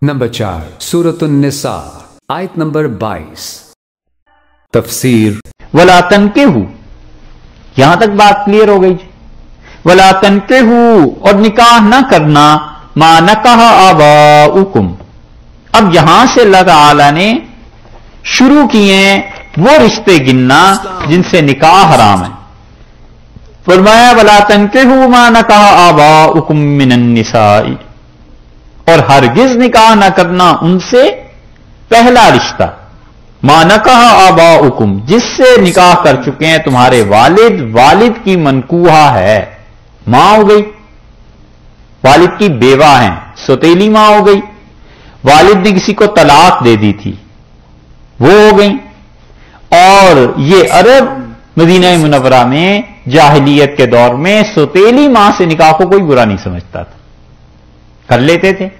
Number 4 सूरत निसा आयत number 22। तफसीर वला तनकिहू, यहां तक बात क्लियर हो गई। वला तनकिहू, और निकाह न करना, मा नकाह आबाउकुम। अब यहां से अल्लाह ताला ने शुरू किए वो रिश्ते गिनना जिनसे निकाह हराम है। फरमाया वला तनकिहू मा नकाह आबाउकुम मिनन निसाई, और हरगिज निकाह न करना उनसे पहला रिश्ता, मा नकाह आबाउकुम, जिससे निकाह कर चुके हैं तुम्हारे वालिद, वालिद की मनकूहा है, मां हो गई, वालिद की बेवा है, सौतेली मां हो गई, वालिद ने किसी को तलाक दे दी थी, वो हो गई। और ये अरब मदीना मुनव्वरा में जाहिलियत के दौर में सौतेली मां से निकाह को कोई बुरा नहीं समझता था, कर लेते थे।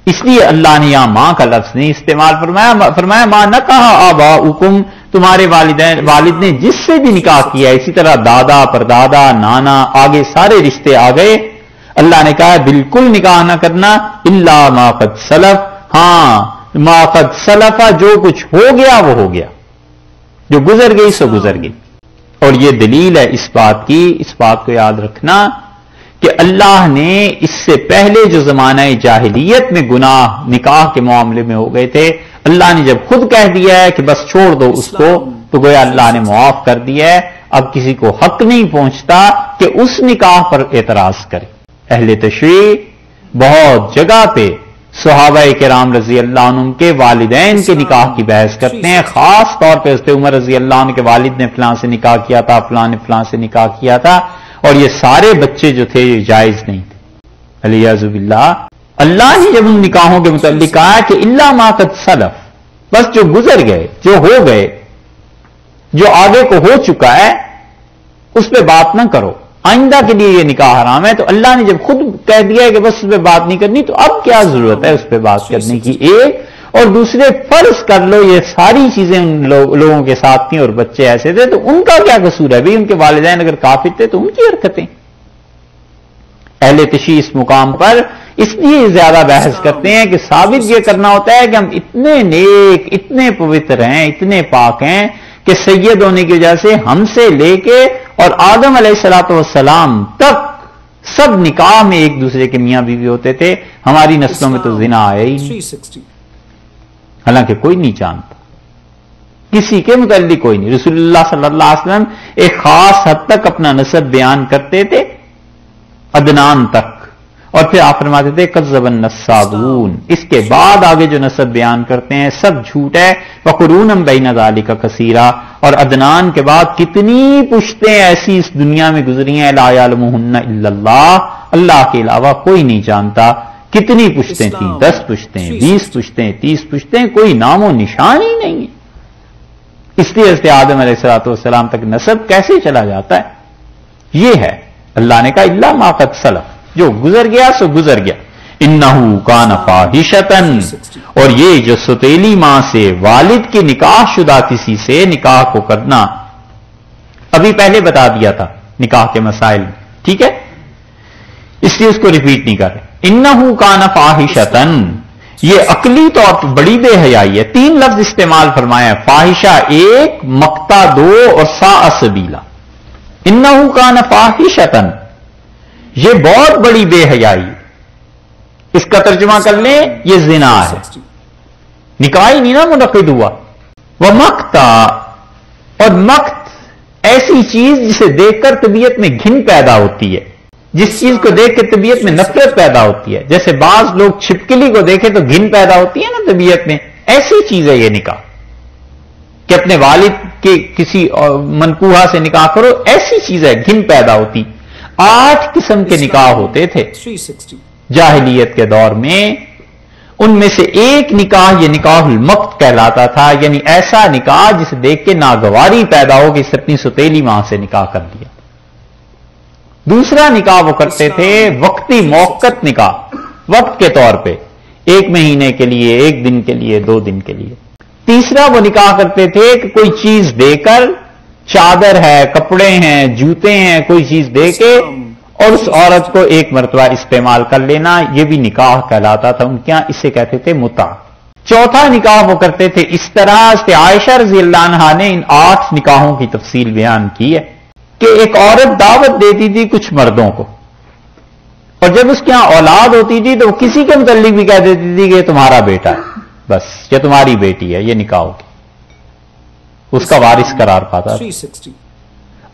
इसलिए अल्लाह ने यहां मां का लफ्ज नहीं इस्तेमाल फरमाया मां न कहा आबाउकुम, तुम्हारे वालिद ने जिससे भी निकाह किया, इसी तरह दादा, परदादा, नाना, आगे सारे रिश्ते आ गए। अल्लाह ने कहा बिल्कुल निकाह ना करना, इल्ला मा कद सलफ, हां मा कद सलफा, जो कुछ हो गया वो हो गया, जो गुजर गई सो गुजर गई। और ये दलील है इस बात की, इस बात को याद रखना कि अल्लाह ने इससे पहले जो जमाना जाहिलियत में गुनाह निकाह के मामले में हो गए थे, अल्लाह ने जब खुद कह दिया है कि बस छोड़ दो उसको, तो गोया अल्लाह ने मुआफ कर दिया है। अब किसी को हक नहीं पहुंचता कि उस निकाह पर एतराज करे। अहले तशरीह बहुत जगह पे सहाबाए किराम रजी अल्लाह अन्हुम के वालिदैन के निकाह की बहस करते हैं, खास तौर पर हज़रत उमर रजी अल्लाह अन्हु के वालिद ने फलां से निकाह किया था, फलां ने फलां से निकाह किया था, और ये सारे बच्चे जो थे ये जायज नहीं थे, अलियाज़ुबिल्लाह। अल्लाह ने जब उन निकाहों के मुतल्लिक कहा कि इल्ला मा कद सलफ, बस जो गुजर गए, जो हो गए, जो आगे को हो चुका है, उस पर बात ना करो, आइंदा के लिए ये निकाह हराम है। तो अल्लाह ने जब खुद कह दिया है कि बस उस पर बात नहीं करनी, तो अब क्या जरूरत है उस पर बात करने की। एक और दूसरे फर्ज कर लो ये सारी चीजें उन लोगों के साथ थी और बच्चे ऐसे थे, तो उनका क्या कसूर है भाई, उनके वालिदैन अगर काफिर थे तो उनकी हरकतें। अहले तशरीह इस मुकाम पर इसलिए ज्यादा बहस करते हैं कि साबित यह करना होता है कि हम इतने नेक, इतने पवित्र हैं, इतने पाक हैं कि सैयद होने की वजह से हमसे लेके और आदम अलैहिस्सलातु वस्सलाम तक सब निकाह में एक दूसरे के मियां बीवी होते थे। हमारी नस्लों में तो जिना आया ही नहीं, हालांकि कोई नहीं जानता, किसी के मुतल्लिक कोई नहीं। रसूलुल्लाह सल्लल्लाहु अलैहि वसल्लम एक खास हद तक अपना नसब बयान करते थे, अदनान तक, और फिर आप फरमाते थे कज़्ज़बन नस्साबून, इसके बाद आगे जो नसब बयान करते हैं सब झूठ है। वक़ुरूनम बैन ज़ालिका कसीरा, और अदनान के बाद कितनी पुश्तें ऐसी इस दुनिया में गुजरी हैं, ला यअलमुहुन्ना इल्लल्लाह, अल्लाह के अलावा कोई नहीं जानता। कितनी पुश्तें थी, 10 पुश्तें, 20 पुश्तें, 30 पुश्तें, कोई नामो निशान ही नहीं है। इसलिए हज़रत आदम अलैहिस्सलातु वस्सलाम तक नसब कैसे चला जाता है? ये है, अल्लाह ने कहा इल्ला मा कद सलफ, जो गुजर गया सो गुजर गया। इन्नहू कान फाहिशतन, और ये जो सौतेली मां से वालिद की निकाह शुदा किसी से निकाह को करना, अभी पहले बता दिया था निकाह के मसाइल, ठीक है, इसलिए उसको रिपीट नहीं कर रहे। इन्नहू कान फाहिशतन, ये अकली तौर पर बड़ी बेहयाई है। 3 लफ्ज इस्तेमाल फरमाया, फाहिशा 1, मक्ता 2 और साअ सबीला। इन्नहू कान फाहिशतन, ये बहुत बड़ी बेहयाई। इसका तर्जुमा कर लें, ये जिना है, निकाह ही नहीं ना मुनक़िद हुआ। वह मक्ता, और मक्त ऐसी चीज जिसे देखकर तबीयत में घिन पैदा होती है, जिस चीज को देख के तबीयत में नफरत पैदा होती है। जैसे बाज लोग छिपकली को देखे तो घिन पैदा होती है ना तबीयत में, ऐसी चीज है ये निकाह कि अपने वालिद के किसी मनकूहा से निकाह करो, ऐसी चीज है, घिन पैदा होती। 8 किस्म के निकाह होते थे जाहिलियत के दौर में, उनमें से एक निकाह ये निकाहुल मक्त कहलाता था, यानी ऐसा निकाह जिसे देख के नागवारी पैदा हो कि अपनी सौतेली मां से निकाह कर दिया। दूसरा निकाह वो करते थे वक्ती मौक़त निकाह, वक्त के तौर पे, 1 महीने के लिए, 1 दिन के लिए, 2 दिन के लिए। तीसरा वो निकाह करते थे कि कोई चीज देकर, चादर है, कपड़े हैं, जूते हैं, कोई चीज देके اور اس عورت کو ایک مرتبہ استعمال کر لینا، یہ بھی نکاح کہلاتا تھا ان کے یہاں، اسے کہتے تھے متع۔ چوتھا نکاح وہ کرتے تھے اس طرح سے، عائشہ رضی اللہ عنہا نے ان 8 نکاحوں کی تفصیل بیان کی ہے کہ ایک عورت دعوت دیتی تھی کچھ مردوں کو، اور جب اس کے یہاں اولاد ہوتی تھی تو وہ کسی کے متعلق بھی کہہ دیتی تھی کہ یہ تمہارا بیٹا ہے بس، یا تمہاری بیٹی ہے، یہ نکاح ہوگی، اس کا وارث قرار پاتا تھا۔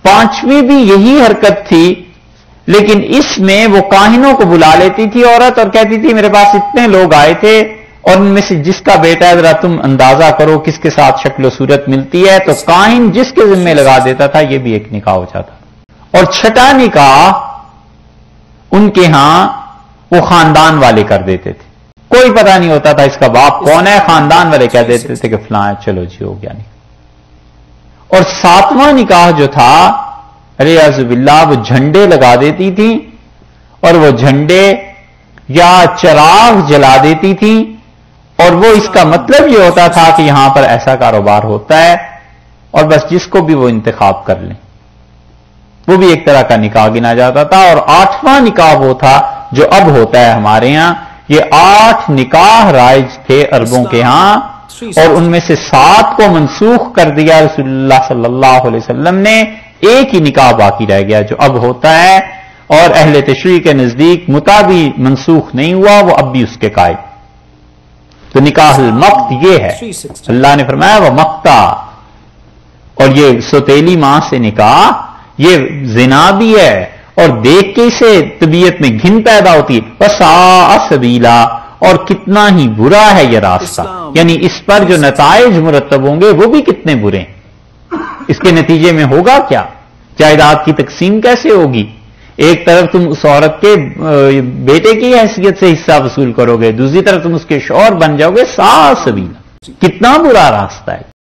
5ویں بھی یہی حرکت تھی، لیکن اس میں وہ کاہنوں کو بلا لیتی تھی عورت اور کہتی تھی میرے پاس اتنے لوگ آئے تھے اور ان میں سے جس کا بیٹا ہے ذرا تم اندازہ کرو کس کے ساتھ شکل و صورت ملتی ہے، تو کاہن جس کے ذمہ لگا دیتا تھا، یہ بھی ایک نکاح ہو جاتا۔ اور چھٹا نکاح ان کے ہاں وہ خاندان والے کر دیتے تھے، کوئی پتہ نہیں ہوتا تھا اس کا باپ کون ہے، خاندان والے کہہ دیتے تھے کہ فلاں ہے، چلو جی ہو گیا نہیں۔ اور 7واں نکاح جو تھا اعوذ باللہ، وہ جھنڈے لگا دیتی تھی، اور وہ جھنڈے یا چراغ جلا دیتی تھی، اور وہ اس کا مطلب یہ ہوتا تھا کہ یہاں پر ایسا کاروبار ہوتا ہے، اور بس جس کو بھی وہ انتخاب کر لیں، وہ بھی ایک طرح کا نکاح گنا جاتا تھا۔ اور 8واں نکاح وہ تھا جو اب ہوتا ہے ہمارے ہاں، یہ 8 نکاح رائج تھے عربوں کے ہاں، اور ان میں سے 7 کو منسوخ کر دیا رسول اللہ صلی اللہ علیہ وسلم نے، ایک ہی نکاح باقی رہ گیا جو اب ہوتا ہے، اور اہل تشریع کے نزدیک متع بھی منسوخ نہیں ہوا، وہ اب بھی اس کے قائم۔ تو نکاح المقت یہ ہے، اللہ نے فرمایا وہ مقتا، اور یہ سوتیلی ماں سے نکاح یہ زنا بھی ہے، اور دیکھ کے اسے طبیعت میں گھن پیدا ہوتی ہے، وساء سبیلا، اور کتنا ہی برا ہے یہ راستہ، یعنی اس پر جو نتائج مرتب ہوں گے وہ بھی کتنے برے ہیں۔ اس کے نتیجے میں ہوگا کیا؟ جائیداد کی تقسیم کیسے ہوگی؟ ایک طرف تم اس عورت کے بیٹے کی حیثیت سے حصہ وصول کرو گے، دوسری طرف تم اس کے شوہر بن جاؤ گے، ساء سبیلا، کتنا برا راستہ ہے۔